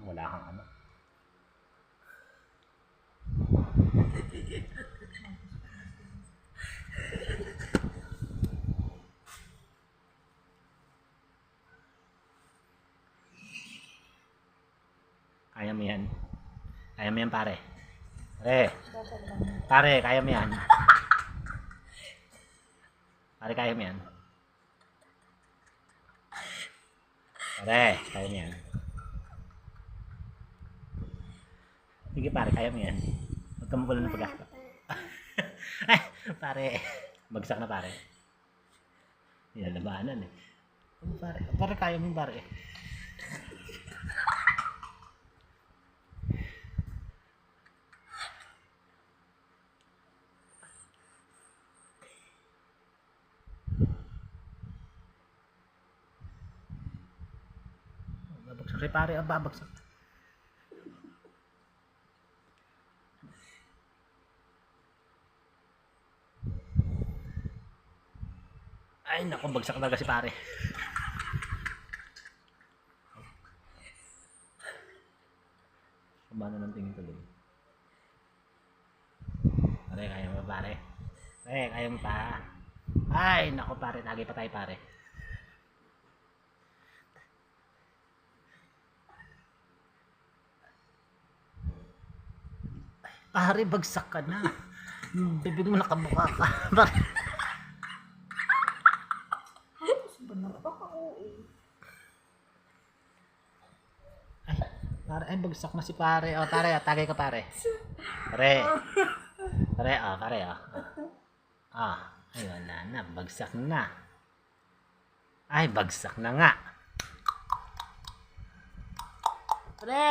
Wala kang ano. Kaya mo yan. Kaya mo yan, pare. Pare, kaya mo yan. Pare, kaya mo yan. Pare, kaya mo yan. Sige pare, kaya mo yan. Huwag ka mapula ng pag-asa. Ay, pare. Bagsak na pare. Nilalabanan eh. Pare, kaya mo yung pare. Babagsak si pare, ang babagsak. Ay, naku, bagsak talaga si pare. Kumano ng tingin tuloy. Pare, kaya mo pare. Pare, kaya mo pa. Ay, naku pare, tagay pa tayo pare. Pare, bagsak ka na. Bibig mo nakabuka ka. Pare. Ay, pare, ay bagsak na si pare. O, pare, tagay ka pare. Pare. Pare, pare, ay, wala na. Bagsak na. Ay, bagsak na nga. Pre!